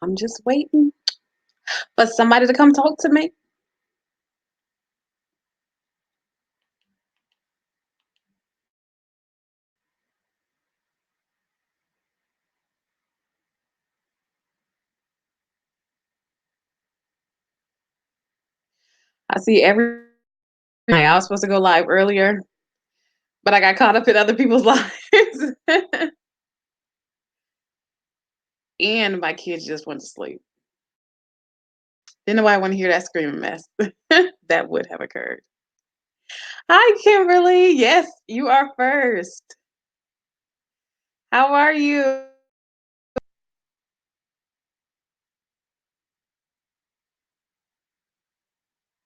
I'm just waiting for somebody to come talk to me. I see every I was supposed to go live earlier, but I got caught up in other people's lives. And my kids just went to sleep. Didn't nobody want to hear that screaming mess. That would have occurred. Hi, Kimberly. Yes, you are first. How are you?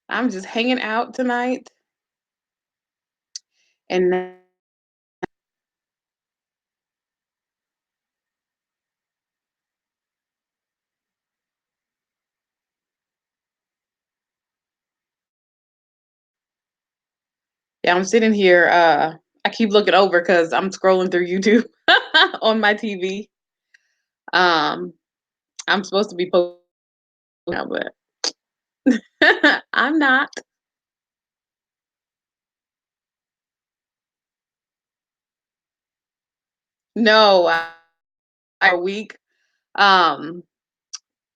I'm just hanging out tonight. And yeah, I'm sitting here. I keep looking over because I'm scrolling through YouTube on my TV. Um, I'm supposed to be posting now, but I'm not. No, a week. Um,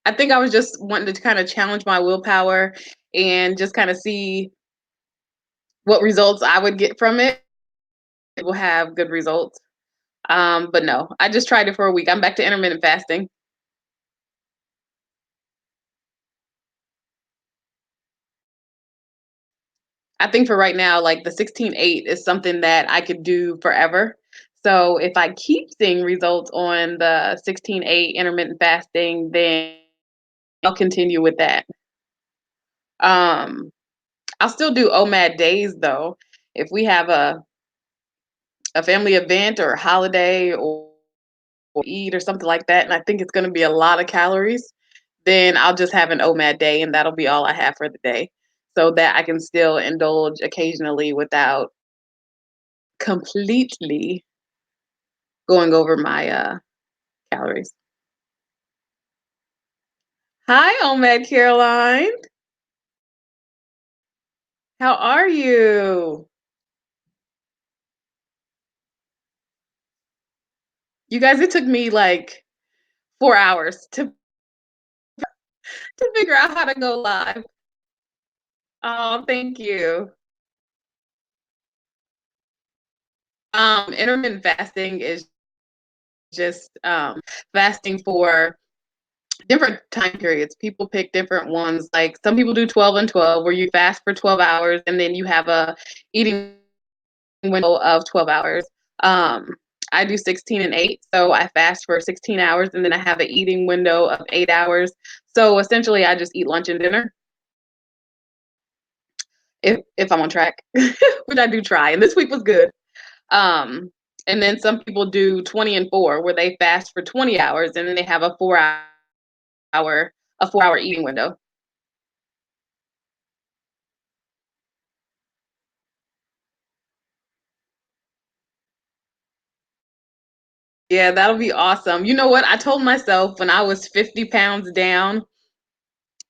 I think I was just wanting to kind of challenge my willpower and just kind of see what results I would get from it. It will have good results. But no, I just tried it for a week. I'm back to intermittent fasting. I think for right now, like the 16/8 is something that I could do forever. So if I keep seeing results on the 16/8 intermittent fasting, then I'll continue with that. Um, I'll still do OMAD days though. If we have a family event or a holiday or eat or something like that, and I think it's going to be a lot of calories, then I'll just have an OMAD day, and that'll be all I have for the day, so that I can still indulge occasionally without completely going over my calories. Hi, OMAD Caroline. How are you? You guys, it took me like 4 hours to figure out how to go live. Oh, thank you. Intermittent fasting is just fasting for different time periods. People pick different ones. Like some people do 12 and 12, where you fast for 12 hours and then you have a eating window of 12 hours. Um, I do 16 and 8, so I fast for 16 hours and then I have an eating window of 8 hours. So essentially, I just eat lunch and dinner if I'm on track, which I do try. And this week was good. Um, and then some people do 20 and 4, where they fast for 20 hours and then they have hour a 4 hour eating window. Yeah, that'll be awesome. You know what? I told myself when I was 50 pounds down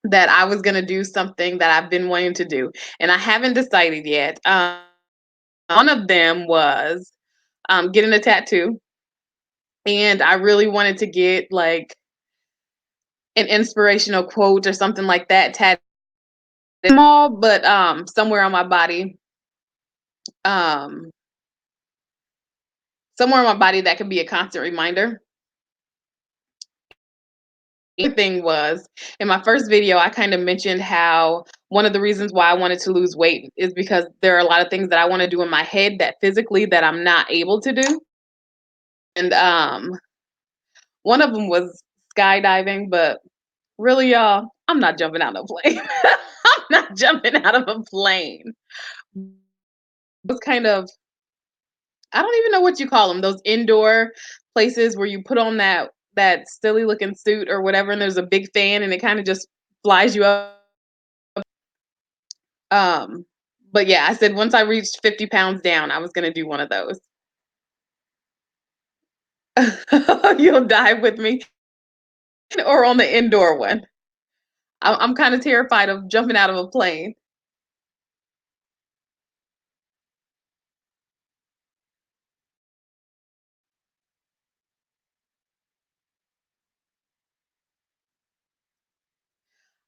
that I was going to do something that I've been wanting to do, and I haven't decided yet. One of them was getting a tattoo, and I really wanted to get like an inspirational quote or something like that tattooed small, but somewhere on my body, um, somewhere on my body that could be a constant reminder. Thing was in my first video, I kind of mentioned how one of the reasons why I wanted to lose weight is because there are a lot of things that I want to do in my head that physically that I'm not able to do. And one of them was skydiving, but really, y'all, I'm not jumping out of a plane. I'm not jumping out of a plane. It's kind of, I don't even know what you call them, those indoor places where you put on that silly looking suit or whatever, and there's a big fan and it kind of just flies you up. Um, but yeah, I said once I reached 50 pounds down, I was gonna do one of those. You'll die with me. or on the indoor one? I'm kind of terrified of jumping out of a plane.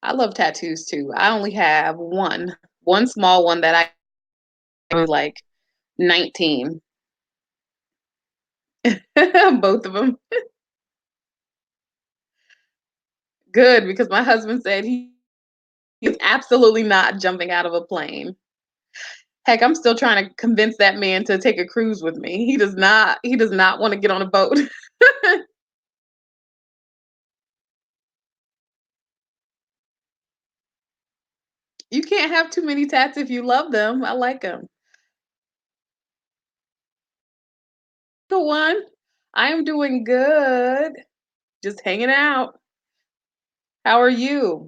I love tattoos too. I only have one small one that I was like 19. Both of them. Good, because my husband said he's absolutely not jumping out of a plane. Heck, I'm still trying to convince that man to take a cruise with me. He does not want to get on a boat. You can't have too many tats if you love them. I like them. The one, I am doing good. Just hanging out. How are you?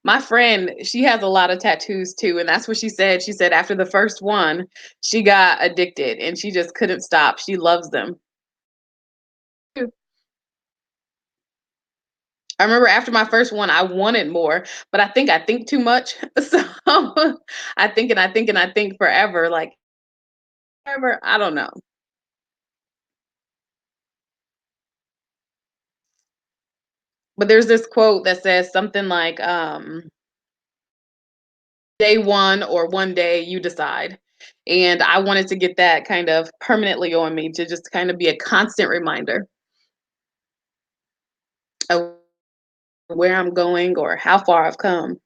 My friend, she has a lot of tattoos too, and that's what she said. She said after the first one, she got addicted and she just couldn't stop. She loves them. I remember after my first one, I wanted more, but I think too much. So I think and I think and I think forever, like forever. I don't know. But there's this quote that says something like, day one or one day you decide. And I wanted to get that kind of permanently on me to just kind of be a constant reminder of where I'm going or how far I've come.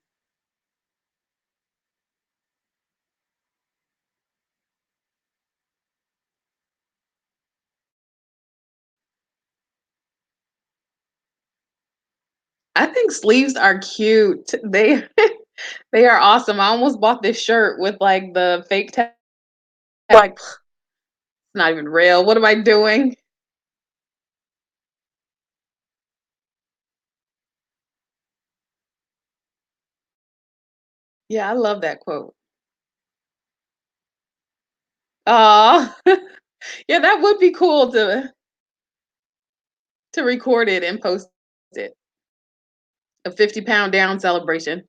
I think sleeves are cute. They are awesome. I almost bought this shirt with like the fake like it's not even real. What am I doing? Yeah, I love that quote. Oh, yeah, that would be cool to record it and post it. A 50-pound down celebration.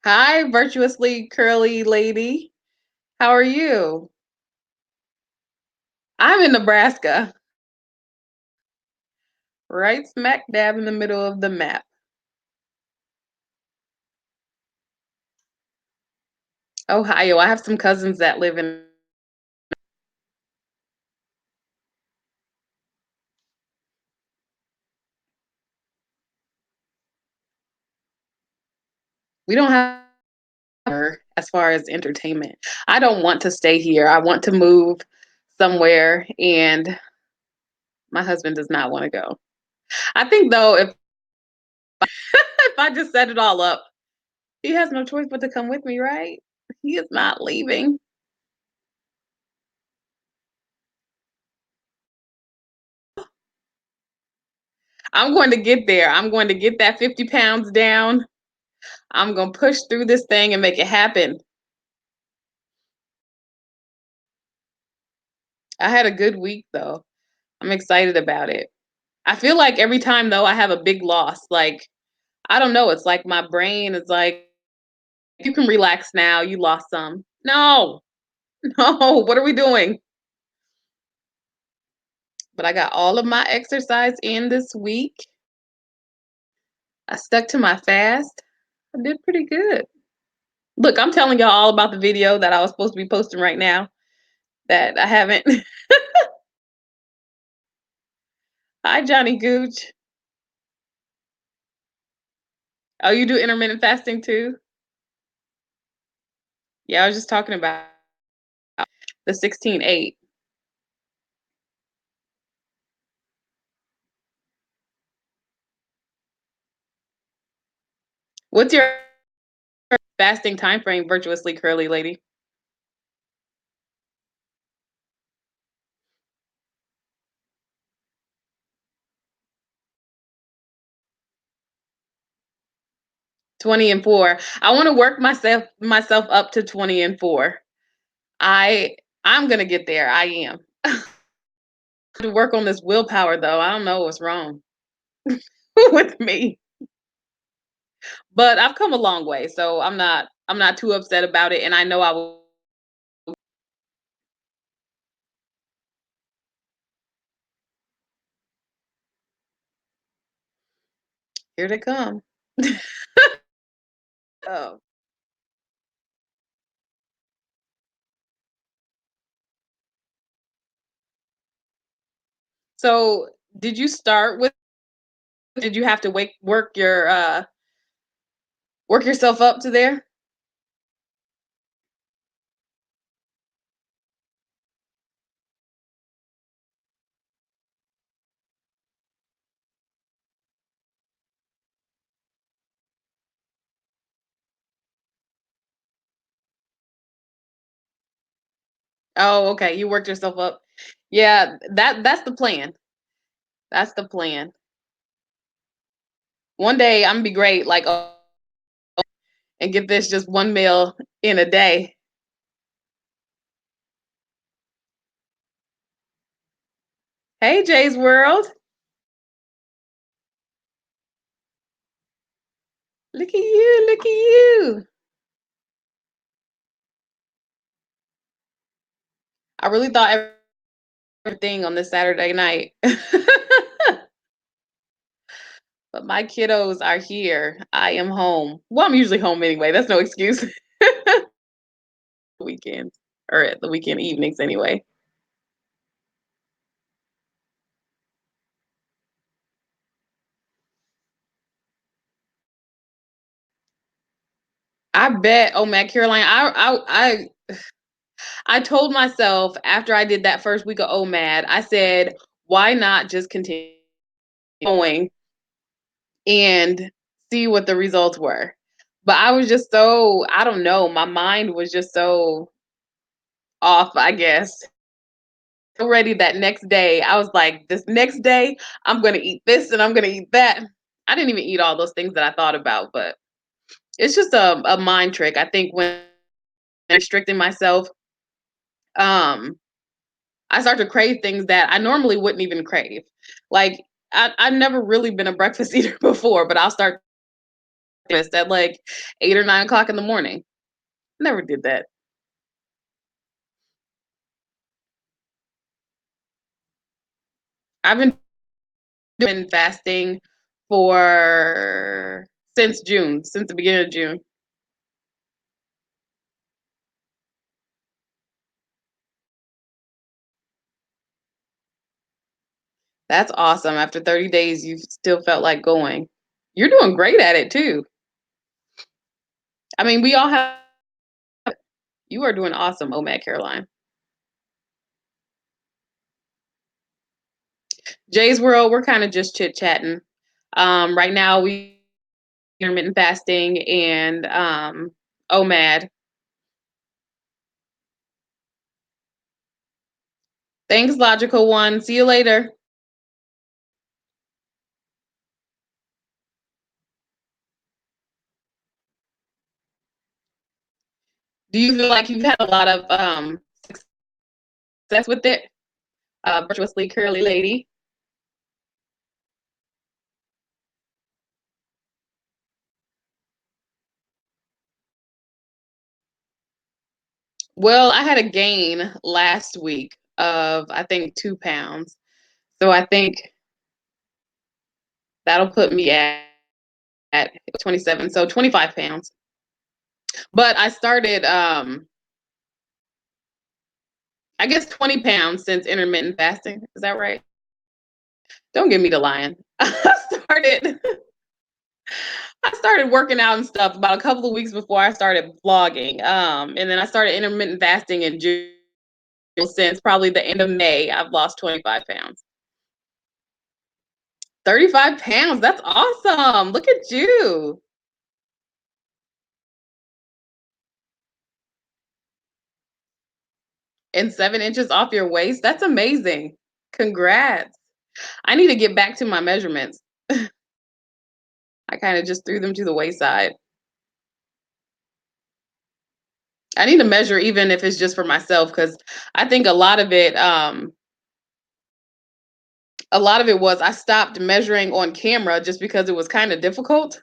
Hi, virtuously curly lady. How are you? I'm in Nebraska, right smack dab in the middle of the map. Ohio. I have some cousins that live in. We don't have as far as entertainment. I don't want to stay here. I want to move somewhere, and my husband does not want to go. I think though, if I just set it all up, he has no choice but to come with me, right? He is not leaving. I'm going to get there. I'm going to get that 50 pounds down. I'm going to push through this thing and make it happen. I had a good week though. I'm excited about it. I feel like every time though I have a big loss, like I don't know, it's like my brain is like, you can relax now, you lost some. No, no, what are we doing? But I got all of my exercise in this week. I stuck to my fast. I did pretty good. Look, I'm telling y'all all about the video that I was supposed to be posting right now that I haven't. Hi, Johnny Gooch. Oh, you do intermittent fasting too? Yeah, I was just talking about the 16/8. What's your fasting time frame, virtuously curly lady? 20 and 4. I want to work myself up to 20 and 4. I I'm gonna get there. I am. To work on this willpower though. I don't know what's wrong with me. But I've come a long way, so I'm not too upset about it, and I know I will. Here they come. Oh. So did you start with did you have to work yourself up to there? Oh, okay. You worked yourself up. Yeah, that's the plan. That's the plan. One day I'm gonna be great, like, oh, and get this just one meal in a day. Hey, Jay's World. Look at you. Look at you. I really thought everything on this Saturday night. But my kiddos are here. I am home. Well, I'm usually home anyway. That's no excuse. Weekends or at the weekend evenings anyway. I bet. Oh, Matt Caroline. I told myself after I did that first week of OMAD, I said, why not just continue going and see what the results were? But I was just so, I don't know, my mind was just so off, I guess. Already that next day, I was like, this next day, I'm going to eat this and I'm going to eat that. I didn't even eat all those things that I thought about, but it's just a mind trick. I think when I'm restricting myself, um, I start to crave things that I normally wouldn't even crave. Like I've never really been a breakfast eater before, but I'll start this at like 8 or 9 o'clock in the morning. Never did that. I've been doing fasting for since June, since the beginning of June. That's awesome. After 30 days, you still felt like going. You're doing great at it too. I mean, we all have. You are doing awesome, OMAD Caroline. Jay's World, we're kind of just chit chatting. Right now, we intermittent fasting and OMAD. Thanks, logical one. See you later. Do you feel like you've had a lot of success with it? Virtuously curly lady. Well, I had a gain last week of I think 2 pounds. So I think that'll put me at 27. So 25 pounds. But I started I guess 20 pounds since intermittent fasting. Is that right? Don't get me to lying. Started I started working out and stuff about a couple of weeks before I started vlogging. And then I started intermittent fasting in June. Since probably the end of May, I've lost 25 pounds. 35 pounds. That's awesome. Look at you. And 7 inches off your waist. That's amazing. Congrats. I need to get back to my measurements. I kind of just threw them to the wayside. I need to measure even if it's just for myself because I think a lot of it was I stopped measuring on camera just because it was kind of difficult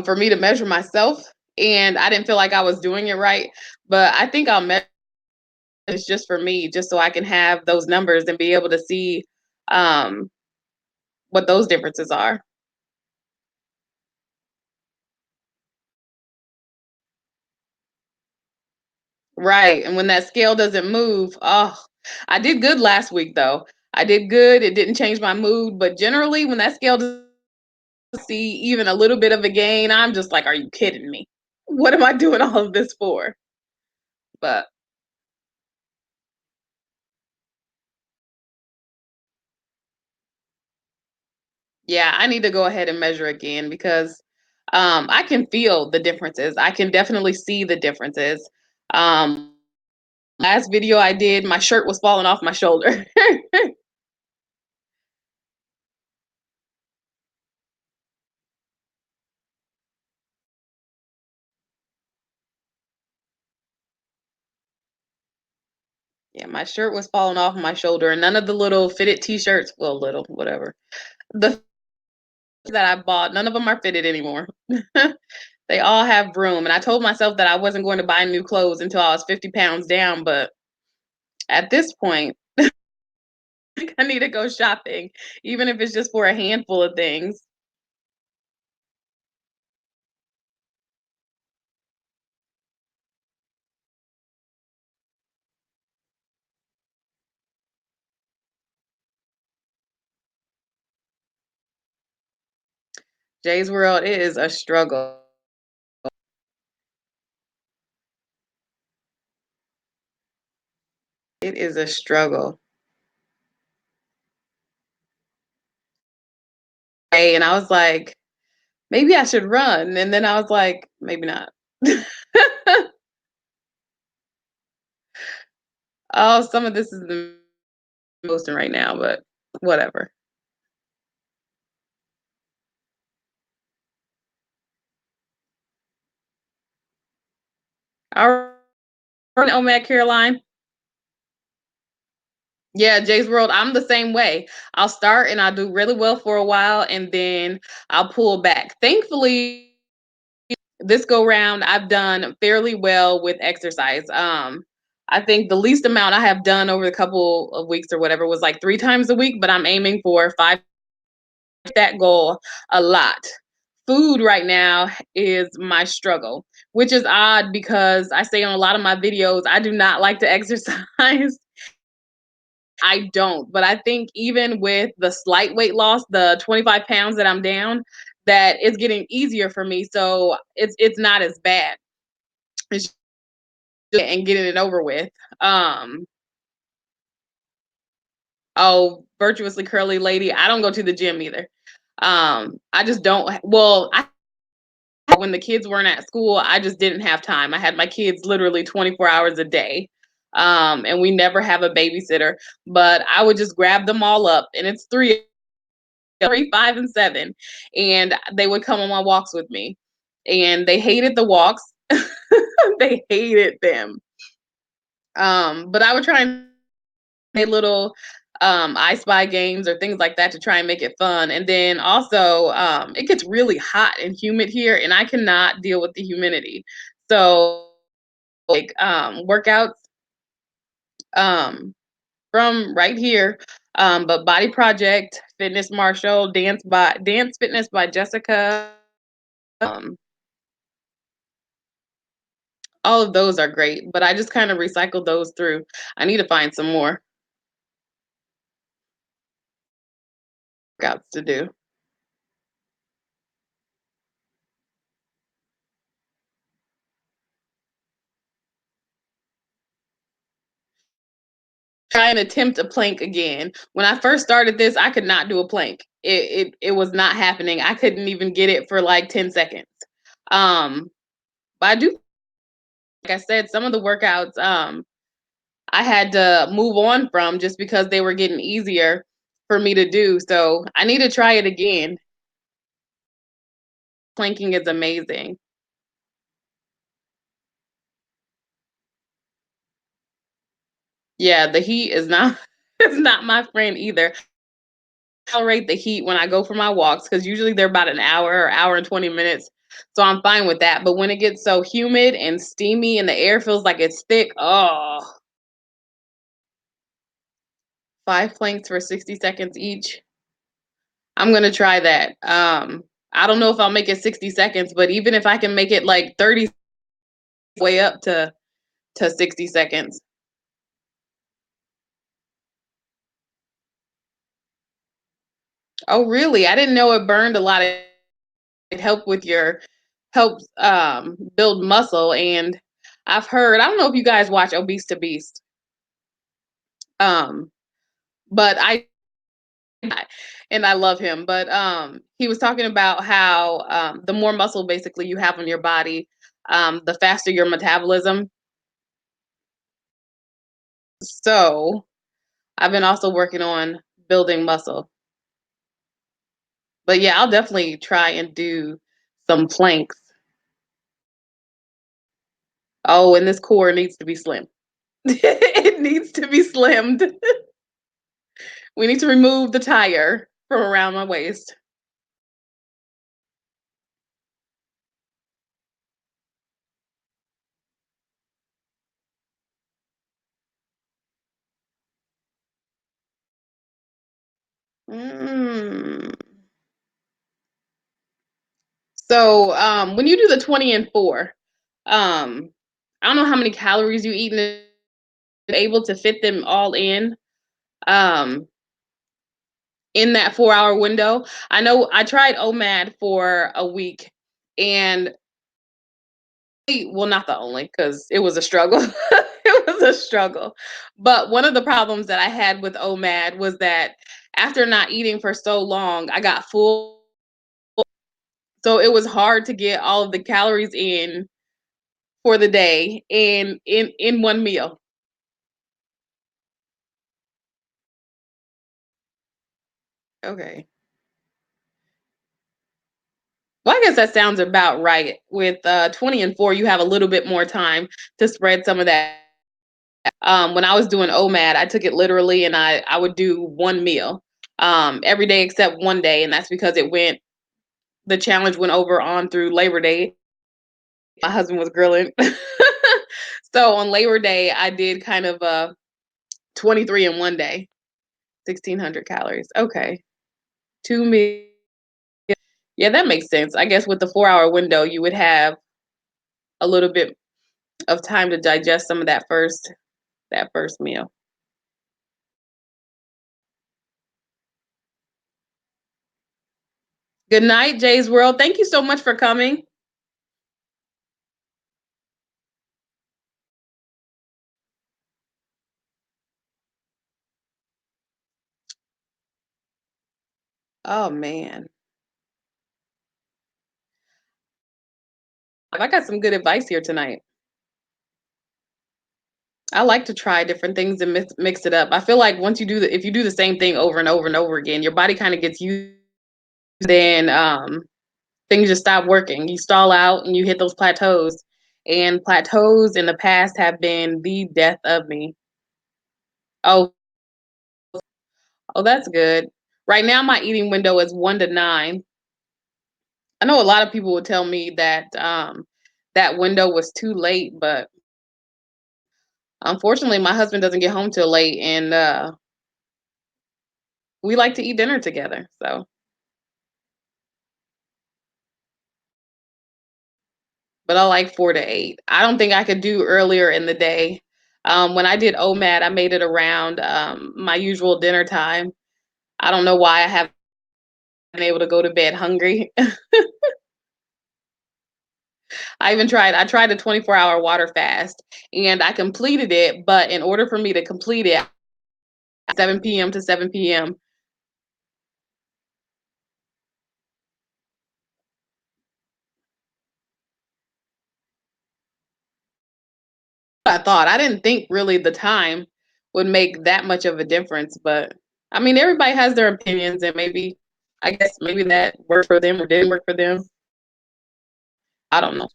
for me to measure myself, and I didn't feel like I was doing it right. But I think I'll measure it's just for me, just so I can have those numbers and be able to see um, what those differences are. Right. And when that scale doesn't move, oh, I did good last week though. I did good. It didn't change my mood, but generally when that scale doesn't see even a little bit of a gain, I'm just like, are you kidding me? What am I doing all of this for? But yeah, I need to go ahead and measure again because I can feel the differences. I can definitely see the differences. Um, last video I did, my shirt was falling off my shoulder. Yeah, my shirt was falling off my shoulder, and none of the little fitted t-shirts, well, little, whatever. The that I bought, none of them are fitted anymore. They all have room. And I told myself that I wasn't going to buy new clothes until I was 50 pounds down. But at this point, I need to go shopping, even if it's just for a handful of things. Jay's World is a struggle. It is a struggle. Hey, and I was like, maybe I should run. And then I was like, maybe not. Oh, some of this is the posting right now, but whatever. All right, OMAD Caroline. Yeah, Jay's World. I'm the same way. I'll start and I'll do really well for a while and then I'll pull back. Thankfully, this go round, I've done fairly well with exercise. I think the least amount I have done over a couple of weeks or whatever was like 3 times a week, but I'm aiming for five. That goal a lot. Food right now is my struggle, which is odd because I say on a lot of my videos, I do not like to exercise. I don't, but I think even with the slight weight loss, the 25 pounds that I'm down, that it's getting easier for me. So it's not as bad. It's and getting it over with. Um, oh, virtuously curly lady. I don't go to the gym either. I just don't. Well, I when the kids weren't at school, I just didn't have time. I had my kids literally 24 hours a day. And we never have a babysitter, but I would just grab them all up, and it's three, 5, and 7, and they would come on my walks with me, and they hated the walks. They hated them. But I would try and play little I Spy games or things like that to try and make it fun. And then also, it gets really hot and humid here, and I cannot deal with the humidity. So, like workouts um, from right here, but Body Project, Fitness Marshall, Dance Fitness by Jessica. Um, all of those are great, but I just kind of recycled those through. I need to find some more workouts to do. Try and attempt a plank again. When I first started this, I could not do a plank. It was not happening. I couldn't even get it for like 10 seconds. Um, but I do, like I said, some of the workouts I had to move on from just because they were getting easier for me to do. So I need to try it again. Planking is amazing. Yeah, the heat is not is not my friend either. Tolerate the heat when I go for my walks because usually they're about an hour or hour and 20 minutes. So I'm fine with that. But when it gets so humid and steamy and the air feels like it's thick, oh, 5 planks for 60 seconds each. I'm gonna try that. I don't know if I'll make it 60 seconds, but even if I can make it like 30 way up to 60 seconds. Oh, really? I didn't know it burned a lot of it helped with your helps build muscle and I've heard, I don't know if you guys watch Obese to Beast. Um but and I love him, but he was talking about how the more muscle basically you have on your body, the faster your metabolism. So, I've been also working on building muscle. But yeah, I'll definitely try and do some planks. Oh, and this core needs to be slim. It needs to be slimmed. We need to remove the tire from around my waist. Mm. So, when you do the 20 and 4, um, I don't know how many calories you eat and able to fit them all um, in that 4-hour window. I know I tried OMAD for a week and well, not the only because it was a struggle. It was a struggle. But one of the problems that I had with OMAD was that after not eating for so long, I got full. So it was hard to get all of the calories in for the day in one meal. Okay. Well, I guess that sounds about right. With 20 and 4, you have a little bit more time to spread some of that. When I was doing OMAD, I took it literally and I would do one meal every day except one day. And that's because the challenge went over on through Labor Day. My husband was grilling. So on Labor Day, I did kind of 23 in one day, 1,600 calories. Okay. 2 meals. Yeah, that makes sense. I guess with the 4-hour window, you would have a little bit of time to digest some of that first meal. Good night, Jay's World. Thank you so much for coming. Oh man. I got some good advice here tonight. I like to try different things and mix it up. I feel like once if you do the same thing over and over and over again, your body kind of gets used. Then things just stop working. You stall out and you hit those plateaus. And plateaus in the past have been the death of me. Oh, oh, that's good. Right now, my eating window is 1 to 9. I know a lot of people would tell me that that window was too late, but unfortunately, my husband doesn't get home till late, and we like to eat dinner together. So, but I like 4 to 8. I don't think I could do earlier in the day. When I did OMAD, I made it around my usual dinner time. I don't know why I haven't been able to go to bed hungry. I tried a 24-hour water fast and I completed it, but in order for me to complete it, 7 p.m. to 7 p.m. I thought. I didn't think really the time would make that much of a difference, but I mean, everybody has their opinions, and I guess maybe that worked for them or didn't work for them. I don't know.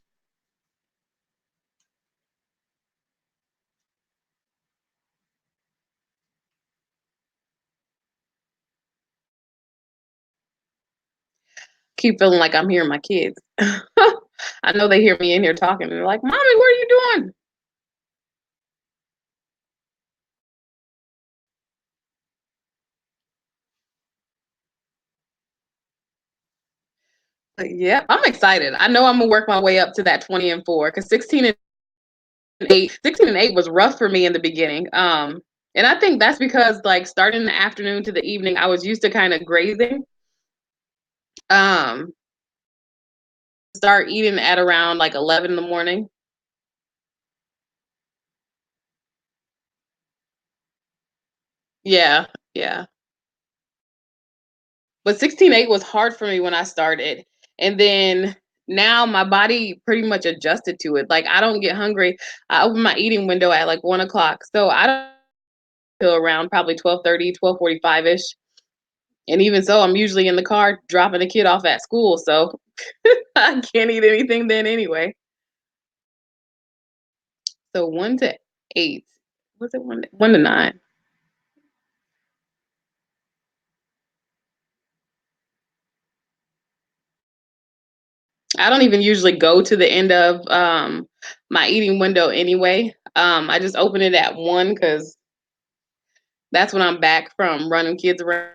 keep feeling like I'm hearing my kids. I know they hear me in here talking, and they're like, "Mommy, what are you doing?" Like, yeah, I'm excited. I know I'm gonna work my way up to that 20 and 4 because 16 and 8 was rough for me in the beginning. And I think that's because like starting in the afternoon to the evening, I was used to kind of grazing. Um, start eating at around like 11 in the morning. Yeah, yeah. But 16/8 was hard for me when I started. And then now my body pretty much adjusted to it. Like I don't get hungry. I open my eating window at like 1 o'clock. So I don't feel around probably 12:30, 12:45 ish. And even so, I'm usually in the car dropping a kid off at school. So I can't eat anything then anyway. So 1 to 8. Was it 1 to 9? I don't even usually go to the end of my eating window anyway. I just open it at 1 because that's when I'm back from running kids around,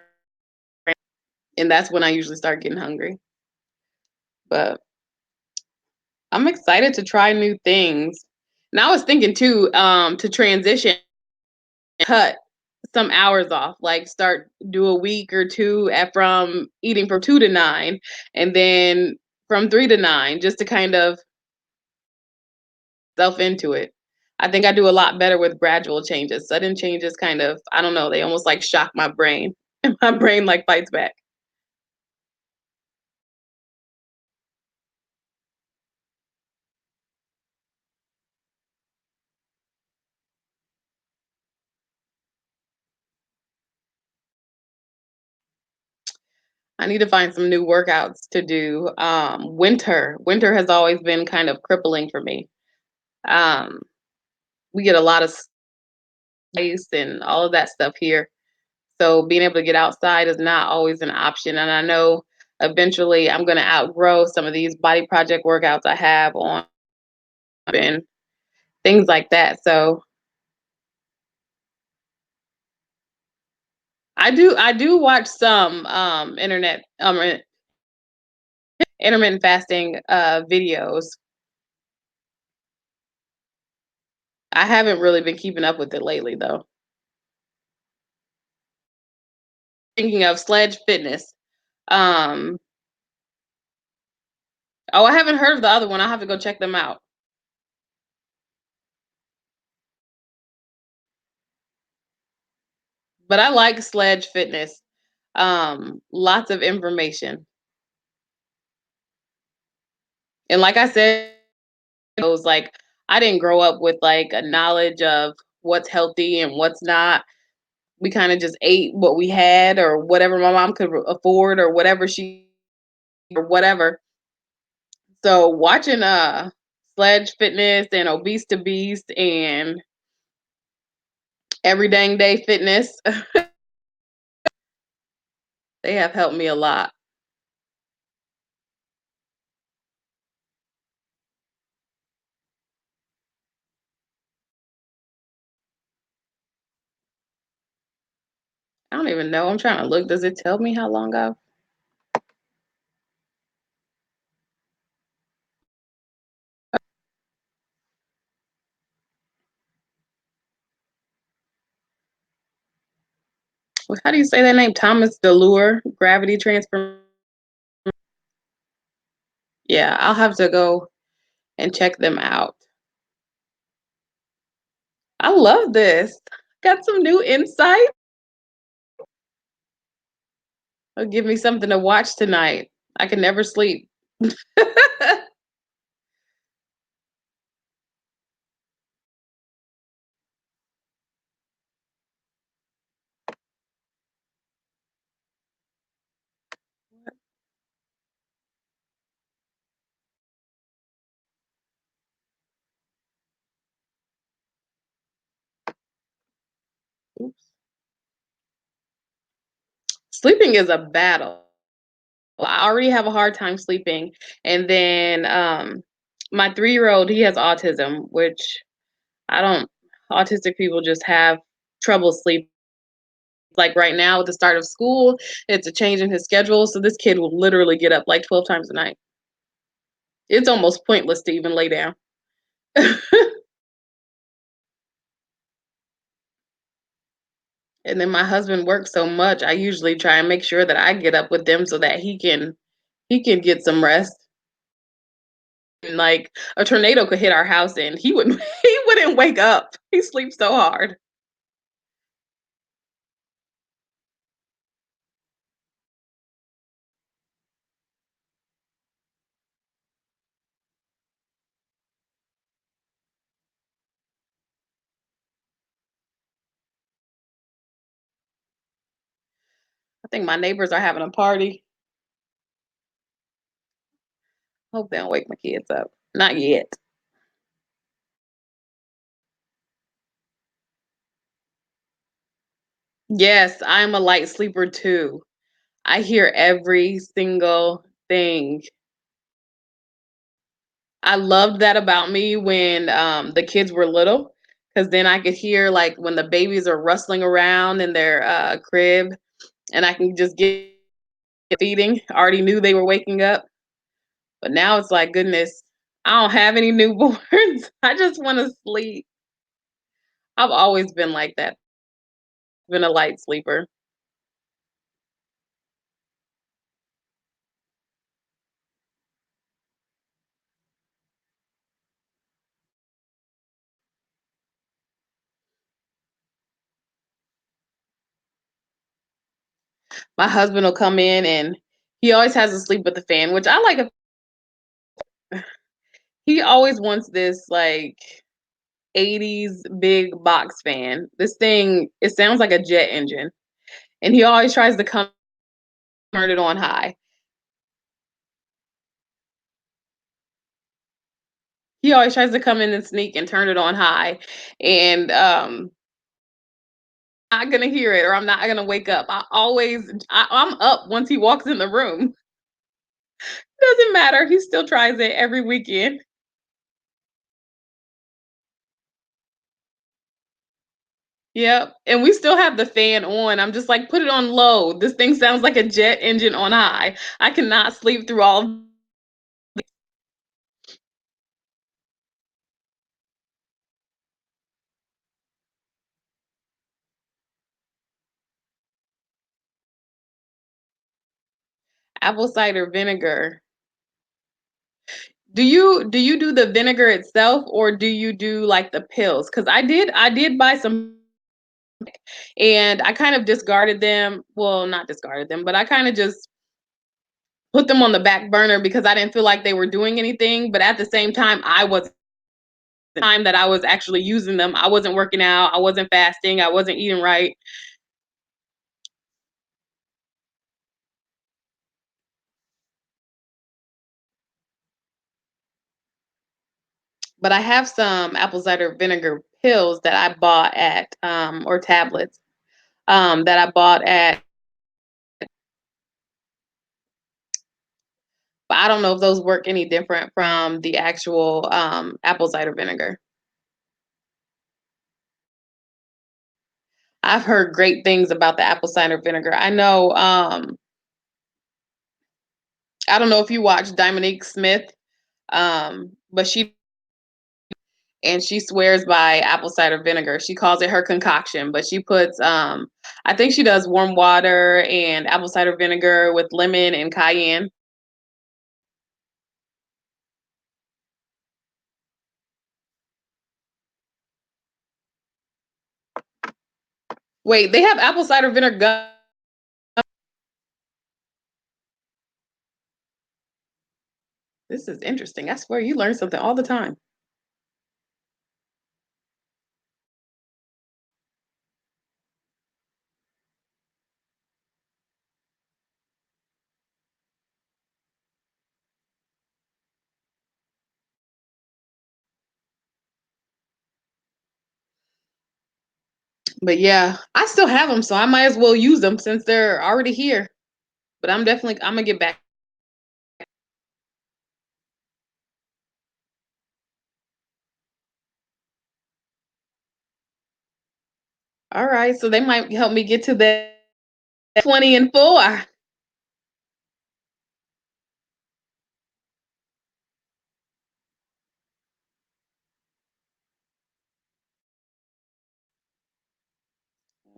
and that's when I usually start getting hungry. But I'm excited to try new things. And I was thinking too, to transition, cut some hours off, like start do a week or two at from eating from 2 to 9, and then from 3 to 9, just to kind of self into it. I think I do a lot better with gradual changes. Sudden changes kind of, I don't know, they almost like shock my brain. And my brain like fights back. I need to find some new workouts to do. Winter has always been kind of crippling for me. Um, we get a lot of ice and all of that stuff here. So being able to get outside is not always an option. And I know eventually I'm going to outgrow some of these body project workouts I have on and things like that. So I do watch some intermittent fasting videos. I haven't really been keeping up with it lately though. Thinking of Sledge Fitness. Um oh, I haven't heard of the other one. I'll have to go check them out. But I like Sledge Fitness. Lots of information. And like I said, it was like I didn't grow up with like a knowledge of what's healthy and what's not. We kind of just ate what we had or whatever my mom could afford or whatever she or whatever. So watching Sledge Fitness and Obese to Beast and Every Dang Day Fitness, they have helped me a lot. I don't even know. I'm trying to look. Does it tell me how long I've how do you say that name? Thomas Delure, Gravity Transfer. Yeah, I'll have to go and check them out. I love this. Got some new insight. It'll give me something to watch tonight. I can never sleep. Oops. Sleeping is a battle. Well, I already have a hard time sleeping, and then, my three-year-old, he has autism, which I don't autistic people just have trouble sleep. Like, right now, at the start of school, it's a change in his schedule, so this kid will literally get up, like, 12 times a night. It's almost pointless to even lay down. And then my husband works so much, I usually try and make sure that I get up with them so that he can get some rest. And, like, a tornado could hit our house and he wouldn't he wouldn't wake up. He sleeps so hard. I think my neighbors are having a party. Hope they don't wake my kids up. Not yet. Yes, I'm a light sleeper too. I hear every single thing. I loved that about me when, the kids were little, because then I could hear, like, when the babies are rustling around in their, crib, and I can just get feeding. I already knew they were waking up, but now it's like, goodness, I don't have any newborns. I just wanna sleep. I've always been like that, been a light sleeper. My husband will come in, and he always has to sleep with the fan, which I like. He always wants this, like, 80s big box fan. This thing, it sounds like a jet engine, and he always tries to come turn it on high. He always tries to come in and sneak and turn it on high, and, not gonna hear it or I'm not gonna wake up. I'm up once he walks in the room. Doesn't matter, he still tries it every weekend. Yep, and we still have the fan on. I'm just like, "Put it on low. This thing sounds like a jet engine on high. I cannot sleep through all." Apple cider vinegar. Do you do the vinegar itself, or do you do, like, the pills? Because I did buy some, and I kind of discarded them. Well, not discarded them, but I kinda just put them on the back burner because I didn't feel like they were doing anything, but at the same time, I was the time that I was actually using them, I wasn't working out, I wasn't fasting, I wasn't eating right. But I have some apple cider vinegar pills that I bought at, or tablets, that I bought at, but I don't know if those work any different from the actual, apple cider vinegar. I've heard great things about the apple cider vinegar. I don't know if you watch Dominique Smith, but she swears by apple cider vinegar. She calls it her concoction, but she puts, I think she does warm water and apple cider vinegar with lemon and cayenne. Wait, they have apple cider vinegar gum. This is interesting. I swear you learn something all the time. But yeah, I still have them, so I might as well use them since they're already here. But I'm gonna get back All right, so they might help me get to that 20 and 4.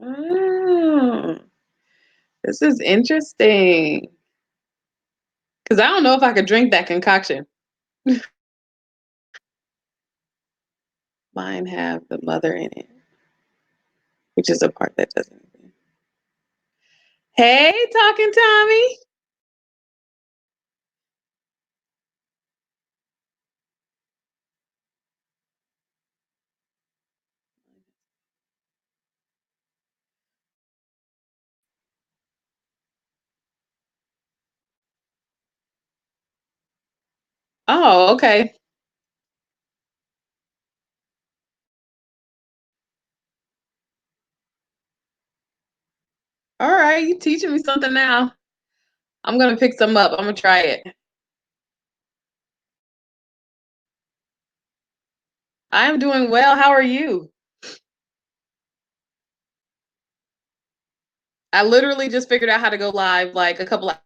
Oh, this is interesting. Because I don't know if I could drink that concoction. Mine have the mother in it, which is a part that doesn't. Hey, talking Tommy. Oh, okay. All right, you teaching me something now. I'm gonna pick some up. I'm gonna try it. I am doing well. How are you? I literally just figured out how to go live like a couple of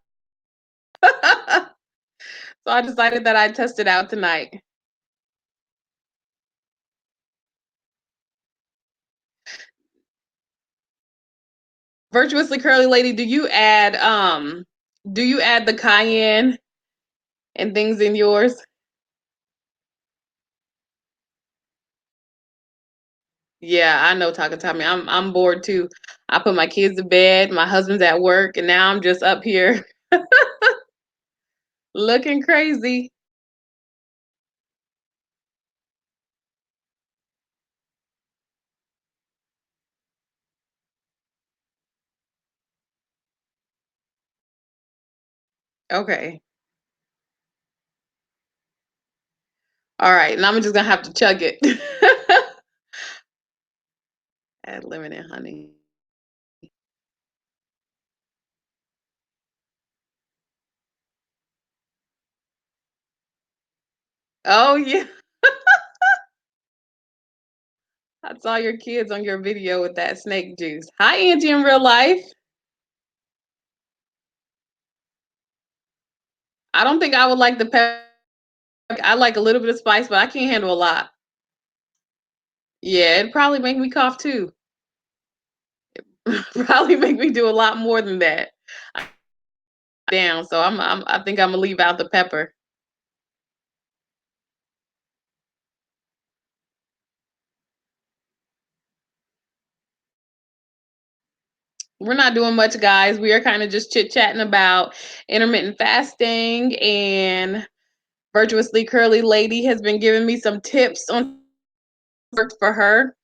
so I decided that I'd test it out tonight. Virtuously Curly Lady, do you add the cayenne and things in yours? Yeah, I know Taka Tommy. I'm bored too. I put my kids to bed, my husband's at work, and now I'm just up here looking crazy. Okay. All right. Now I'm just gonna have to chug it. Add lemon and honey. Oh yeah. I saw your kids on your video with that snake juice. Hi, Angie in real life. I don't think I would like the pepper. I like a little bit of spice, but I can't handle a lot. Yeah, it'd probably make me cough too. Probably make me do a lot more than that. Down, so I think I'm gonna leave out the pepper. We're not doing much, guys. We are kind of just chit chatting about intermittent fasting, and Virtuously Curly Lady has been giving me some tips on work for her.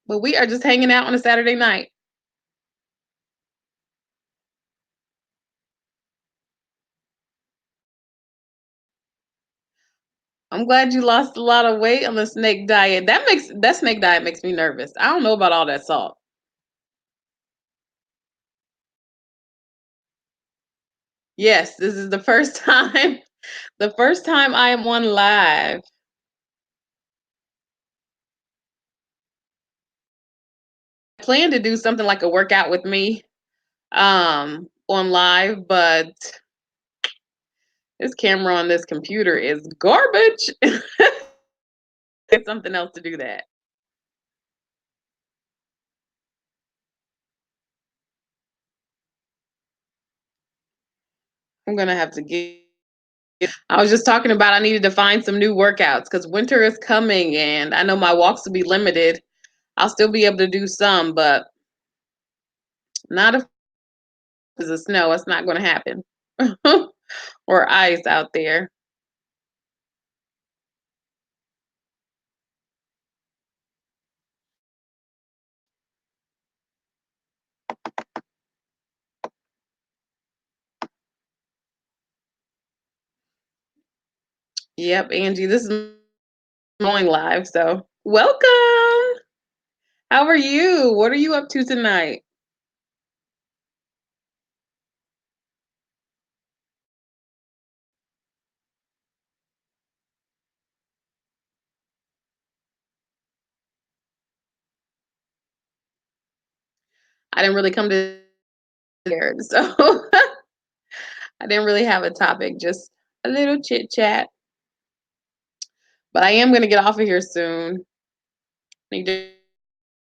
But we are just hanging out on a Saturday night. I'm glad you lost a lot of weight on the snake diet. That snake diet makes me nervous. I don't know about all that salt. Yes, this is the first time. The first time I am on live. I plan to do something like a workout with me on live, but this camera on this computer is garbage. Get something else to do that. I'm gonna have to get. I was just talking about I needed to find some new workouts because winter is coming, and I know my walks will be limited. I'll still be able to do some, but not if there's a snow. It's not going to happen, or ice out there. Yep, Angie, this is going live, so welcome. How are you? What are you up to tonight? I didn't really come to there, so I didn't really have a topic, just a little chit chat. But I am gonna get off of here soon. Need to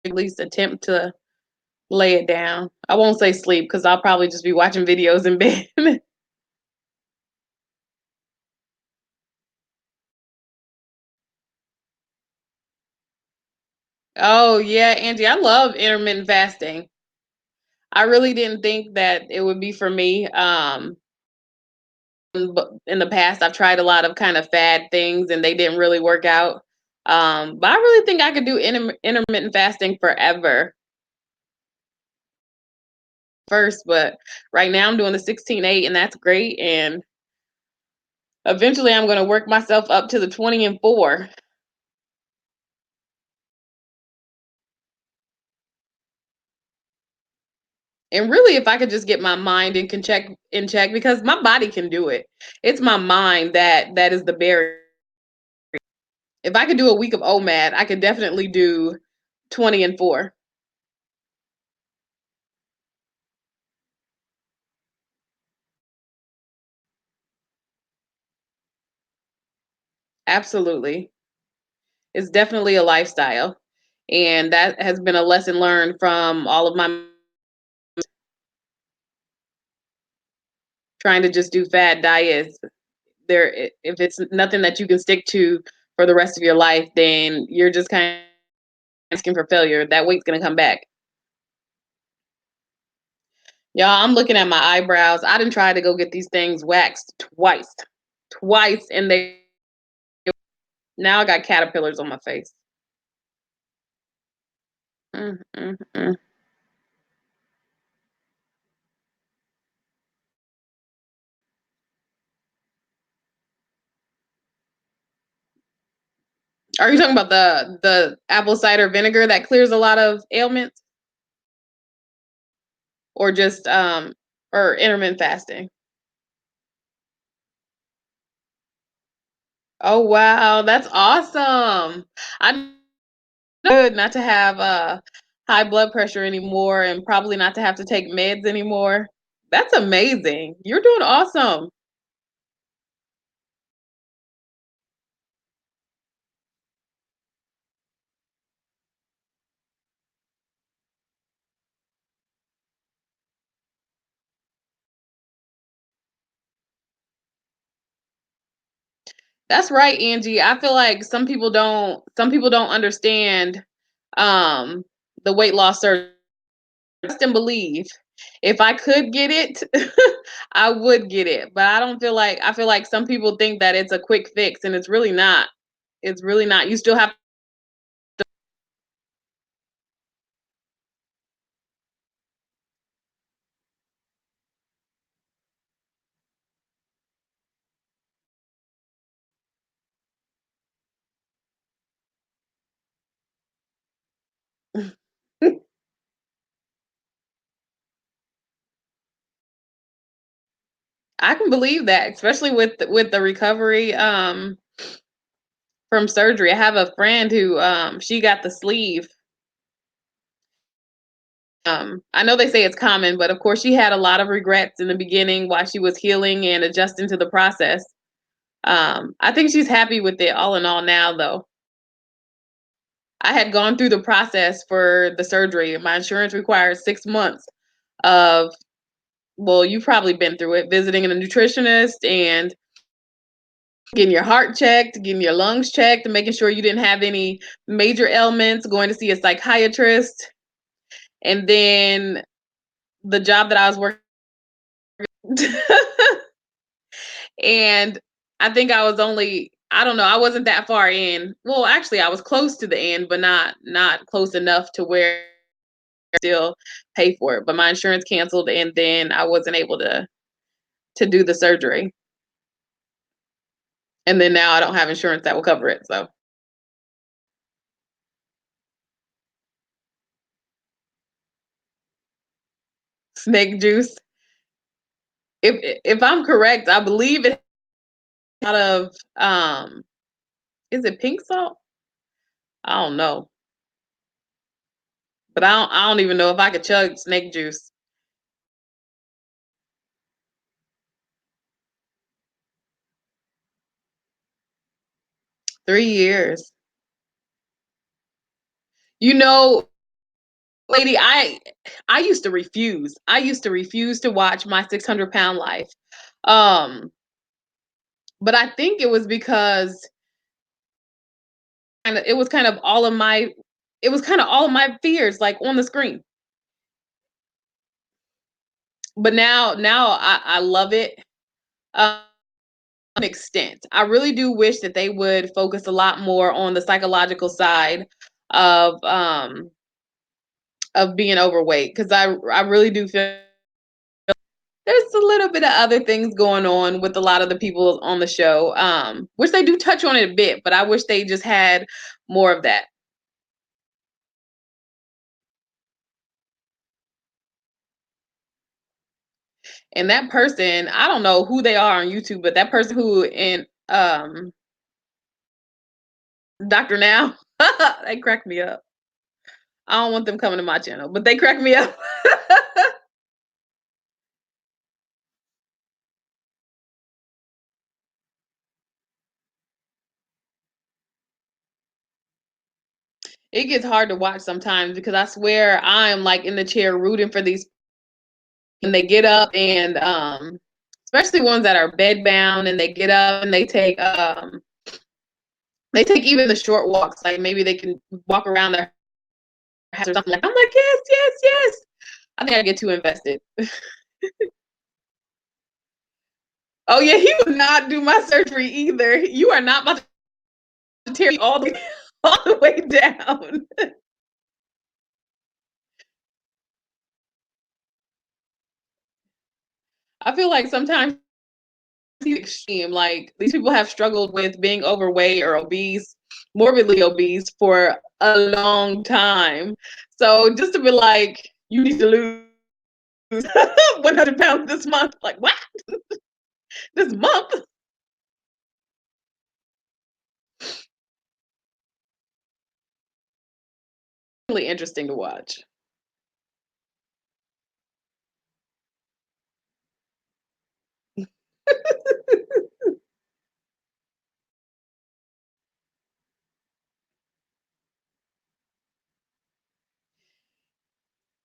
at least attempt to lay it down. I won't say sleep because I'll probably just be watching videos in bed. Oh yeah, Angie, I love intermittent fasting. I really didn't think that it would be for me. But in the past, I've tried a lot of kind of fad things and they didn't really work out. But I really think I could do intermittent fasting forever first. But right now, I'm doing the 16/8, and that's great. And eventually, I'm going to work myself up to the 20 and 4. And really, if I could just get my mind in check, because my body can do it. It's my mind that is the barrier. If I could do a week of OMAD, I could definitely do 20 and 4. Absolutely. It's definitely a lifestyle. And that has been a lesson learned from all of my trying to just do fad diets. If it's nothing that you can stick to for the rest of your life, then you're just kind of asking for failure. That weight's gonna come back. Y'all, I'm looking at my eyebrows. I didn't try to go get these things waxed twice, and they now I got caterpillars on my face. Mm, mm, mm. Are you talking about the apple cider vinegar that clears a lot of ailments, or just or intermittent fasting? Oh wow, that's awesome. I good not to have high blood pressure anymore and probably not to have to take meds anymore. That's amazing. You're doing awesome. That's right, Angie. I feel like some people don't understand um the weight loss surgery. Trust and believe. If I could get it, I would get it. But I feel like some people think that it's a quick fix and it's really not. It's really not. You still have I can believe that, especially with the recovery from surgery. I have a friend who she got the sleeve. I know they say it's common, but of course she had a lot of regrets in the beginning while she was healing and adjusting to the process. I think she's happy with it all in all now though. I had gone through the process for the surgery. My insurance required 6 months of, well, you've probably been through it, visiting a nutritionist and getting your heart checked, getting your lungs checked, and making sure you didn't have any major ailments, going to see a psychiatrist. And then the job that I was working and I think I was only, I don't know, I wasn't that far in. Well, actually I was close to the end, but not close enough to where I still pay for it. But my insurance canceled and then I wasn't able to do the surgery. And then now I don't have insurance that will cover it. So snake juice. If I'm correct, I believe it's out of is it pink salt? I don't know. but I don't even know if I could chug snake juice. 3 years. You know, lady, I used to refuse. I used to refuse to watch My 600 Pound Life. Um, but I think it was because it was kind of all of my it was kind of all of my fears like on the screen. But now I love it. To an extent. I really do wish that they would focus a lot more on the psychological side of um of being overweight, because I really do feel there's a little bit of other things going on with a lot of the people on the show, which they do touch on it a bit, but I wish they just had more of that. And that person, I don't know who they are on YouTube, but that person who in Dr. Now, they crack me up. I don't want them coming to my channel, but they crack me up. It gets hard to watch sometimes because I swear I'm like in the chair rooting for these, and they get up and especially ones that are bedbound, and they get up and they take even the short walks, like maybe they can walk around their house or something. Like, I'm like, yes, yes, yes. I think I get too invested. Oh yeah, he would not do my surgery either. You are not about to tear me all the all the way down. I feel like sometimes he's extreme. Like these people have struggled with being overweight or obese, morbidly obese for a long time. So just to be like, you need to lose 100 pounds this month. Like what? This month? Really interesting to watch.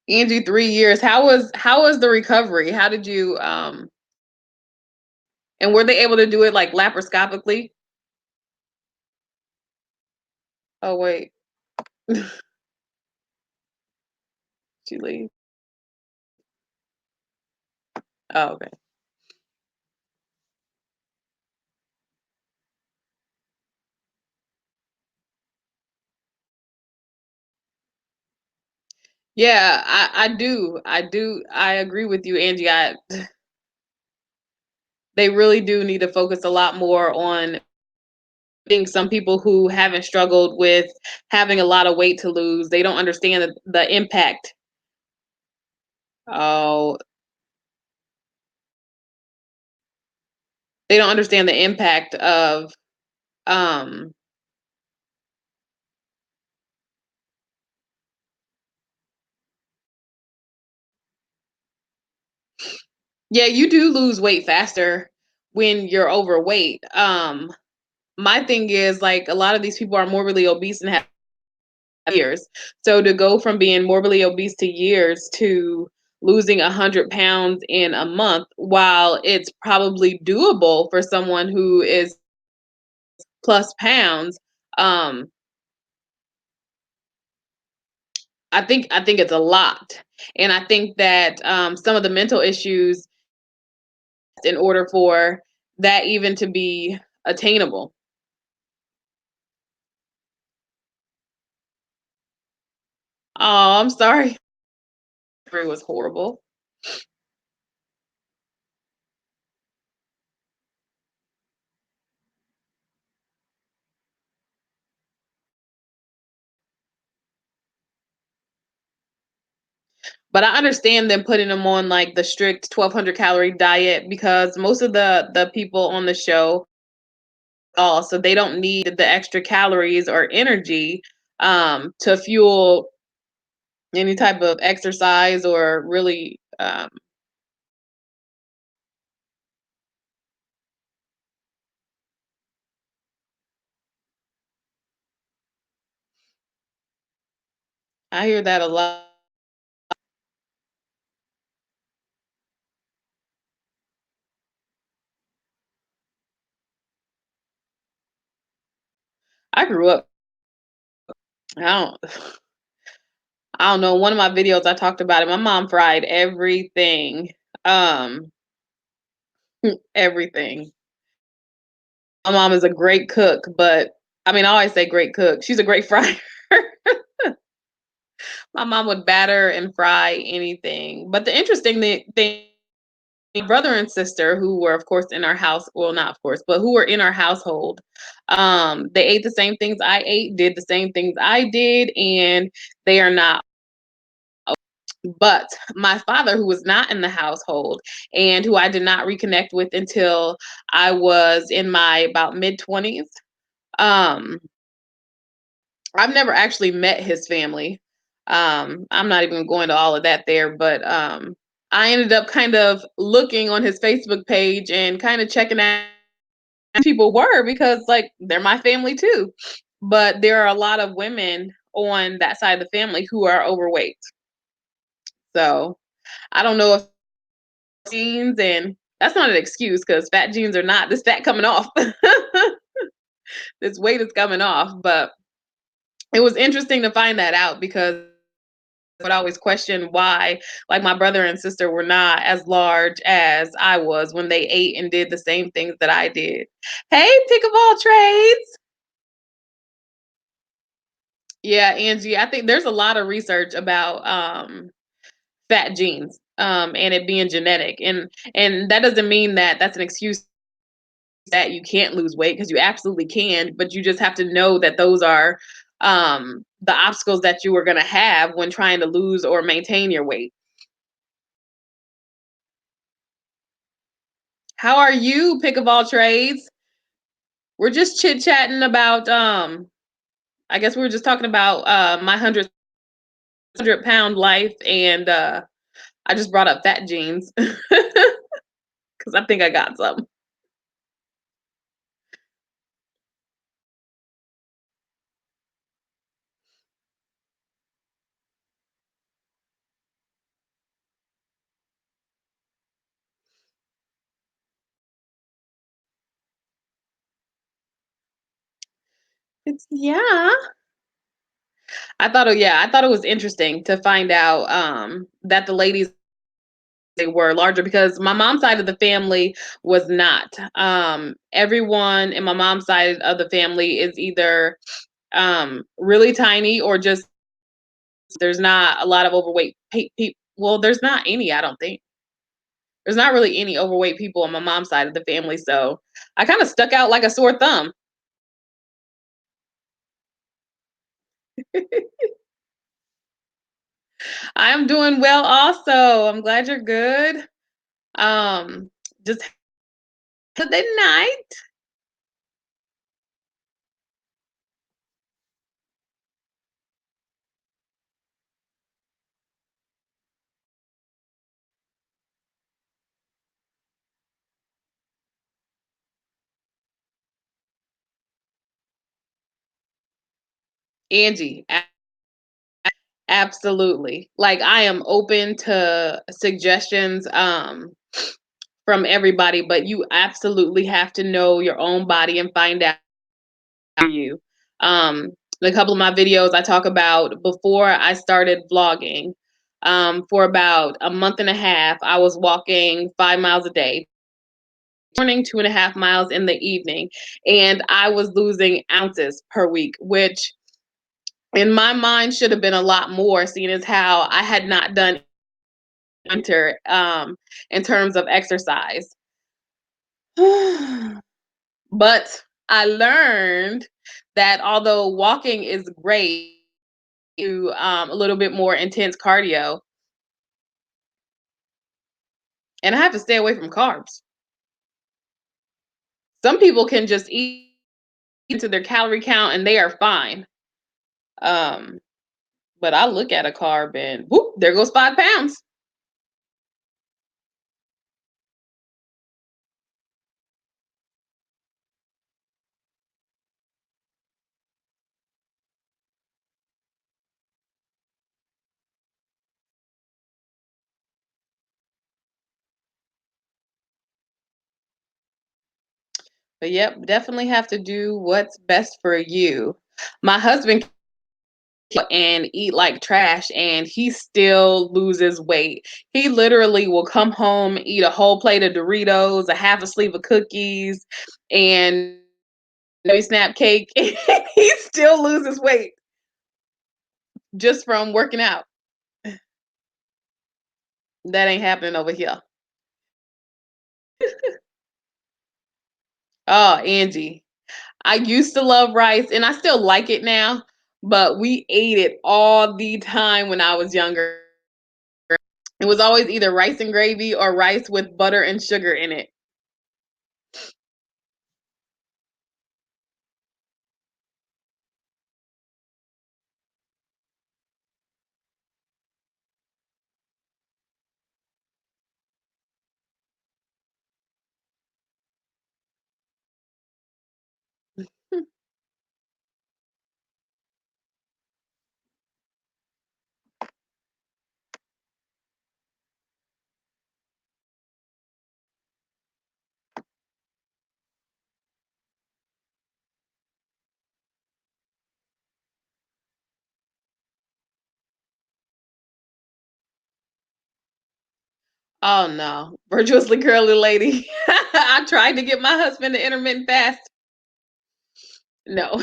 Angie, 3 years. How was the recovery? How did you and were they able to do it like laparoscopically? Oh wait, she leave. Oh okay. Yeah, I agree with you, Angie. They really do need to focus a lot more on being some people who haven't struggled with having a lot of weight to lose. They don't understand the impact. Oh, they don't understand the impact of um yeah, you do lose weight faster when you're overweight. My thing is like a lot of these people are morbidly obese and have years. So to go from being morbidly obese to years to losing 100 pounds in a month, while it's probably doable for someone who is plus pounds, um, I think it's a lot. And I think that some of the mental issues in order for that even to be attainable. Oh, I'm sorry. It was horrible. But I understand them putting them on like the strict 1,200 calorie diet because most of the people on the show so they don't need the extra calories or energy to fuel Any type of exercise or really, I hear that a lot. I grew up I don't I don't know, one of my videos I talked about it, my mom fried everything, um, everything. My mom is a great cook, but I mean, I always say great cook, she's a great fryer. My mom would batter and fry anything, but the interesting thing, my brother and sister who were, of course, in our house, well, not of course, but who were in our household, they ate the same things I ate, did the same things I did, and they are not. But my father, who was not in the household and who I did not reconnect with until I was in my about mid-20s, um, I've never actually met his family. I'm not even going to all of that there, but I ended up kind of looking on his Facebook page and kind of checking out who people were because, like, they're my family too. But there are a lot of women on that side of the family who are overweight. So I don't know if genes, and that's not an excuse because fat genes are not this fat coming off. This weight is coming off. But it was interesting to find that out because I would always question why, like, my brother and sister were not as large as I was when they ate and did the same things that I did. Hey, pick of all trades. Yeah, Angie, I think there's a lot of research about fat genes and it being genetic, and that doesn't mean that that's an excuse that you can't lose weight because you absolutely can, but you just have to know that those are the obstacles that you are going to have when trying to lose or maintain your weight. How are you, pick of all trades? We're just chit chatting about I guess we were just talking about my 100 pound life, and I just brought up fat jeans because I think I got some. It's yeah. I thought it was interesting to find out that the ladies, they were larger because my mom's side of the family was not. Everyone in my mom's side of the family is either really tiny or just there's not a lot of overweight people. Well, there's not any, I don't think. There's not really any overweight people on my mom's side of the family, so I kind of stuck out like a sore thumb. I'm doing well also. I'm glad you're good. Um, just had the night. Angie, absolutely. Like, I am open to suggestions from everybody, but you absolutely have to know your own body and find out for you. Um, a couple of my videos I talk about before I started vlogging. For about a month and a half, I was walking 5 miles a day, morning, 2.5 miles in the evening, and I was losing ounces per week, which in my mind should have been a lot more, seeing as how I had not done winter in terms of exercise. But I learned that although walking is great, to a little bit more intense cardio, and I have to stay away from carbs. Some people can just eat into their calorie count and they are fine. Um, But I look at a carb and whoop, there goes 5 pounds. But yep, definitely have to do what's best for you. My husband and eat like trash and he still loses weight. He literally will come home, eat a whole plate of Doritos, a half a sleeve of cookies, and maybe snap cake. He still loses weight just from working out. That ain't happening over here. Oh, Angie. I used to love rice and I still like it now, but we ate it all the time when I was younger. It was always either rice and gravy or rice with butter and sugar in it. Oh no, virtuously curly lady. I tried to get my husband to intermittent fast. No.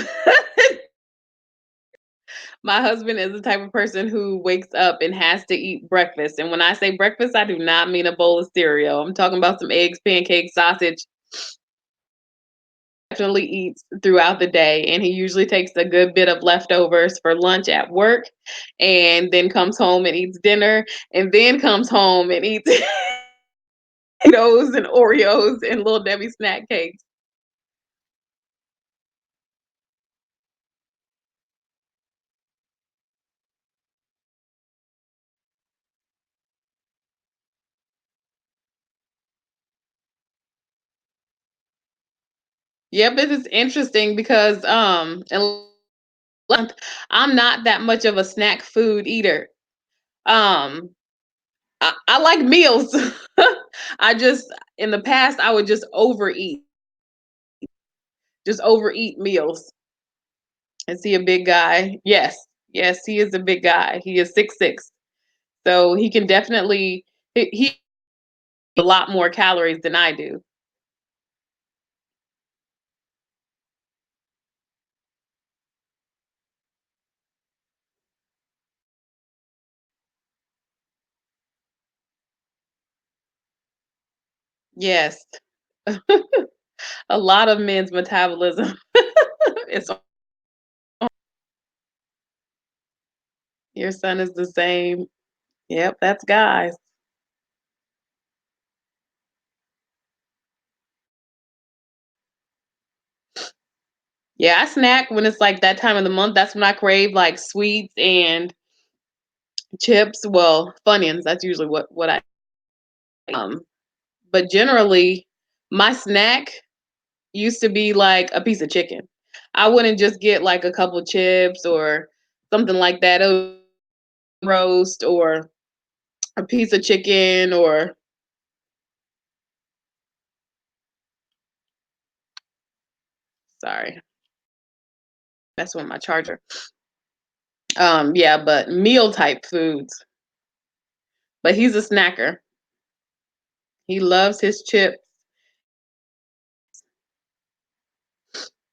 My husband is the type of person who wakes up and has to eat breakfast. And when I say breakfast, I do not mean a bowl of cereal. I'm talking about some eggs, pancakes, sausage. Definitely eats throughout the day. And he usually takes a good bit of leftovers for lunch at work and then comes home and eats dinner and then comes home and eats Cheetos and Oreos and Little Debbie snack cakes. Yep, it is interesting because in month, I'm not that much of a snack food eater. Um, I like meals. I just in the past I would just overeat meals. Is he a big guy? Yes, yes, he is a big guy. He is 6'6", so he can definitely he a lot more calories than I do. Yes, a lot of men's metabolism. It's your son is the same. Yep, that's guys. Yeah, I snack when it's like that time of the month. That's when I crave like sweets and chips. Well, Funyuns. That's usually what I um. But generally, my snack used to be like a piece of chicken. I wouldn't just get like a couple chips or something like that. It would roast or a piece of chicken or sorry, that's with my charger. Yeah, but meal type foods. But he's a snacker. He loves his chips.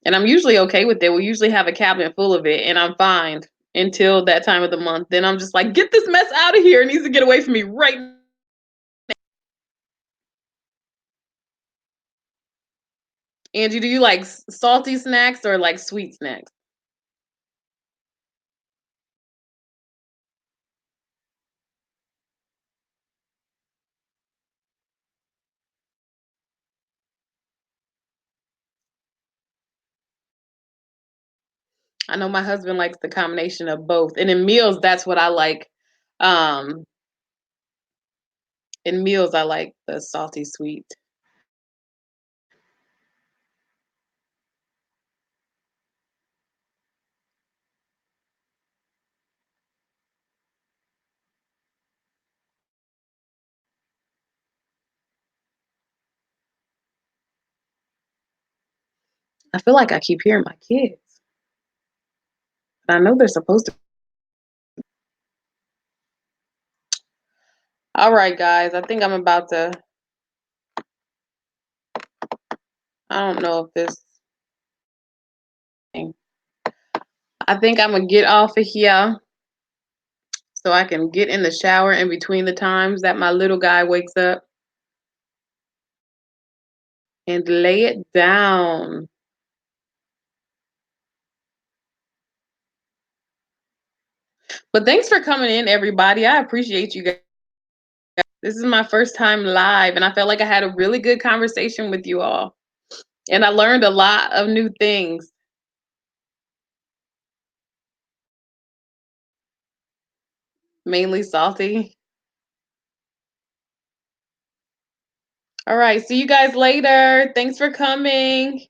And I'm usually okay with it. We usually have a cabinet full of it and I'm fine until that time of the month. Then I'm just like, get this mess out of here. It needs to get away from me right now. Angie, do you like salty snacks or like sweet snacks? I know my husband likes the combination of both. And in meals, that's what I like. Um, in meals, I like the salty sweet. I feel like I keep hearing my kids. I know they're supposed to. All right, guys. I think I'm about to. I don't know if this. I think I'm gonna get off of here so I can get in the shower in between the times that my little guy wakes up and lay it down. But thanks for coming in, everybody. I appreciate you guys. This is my first time live, and I felt like I had a really good conversation with you all. And I learned a lot of new things, mainly salty. All right, see you guys later. Thanks for coming.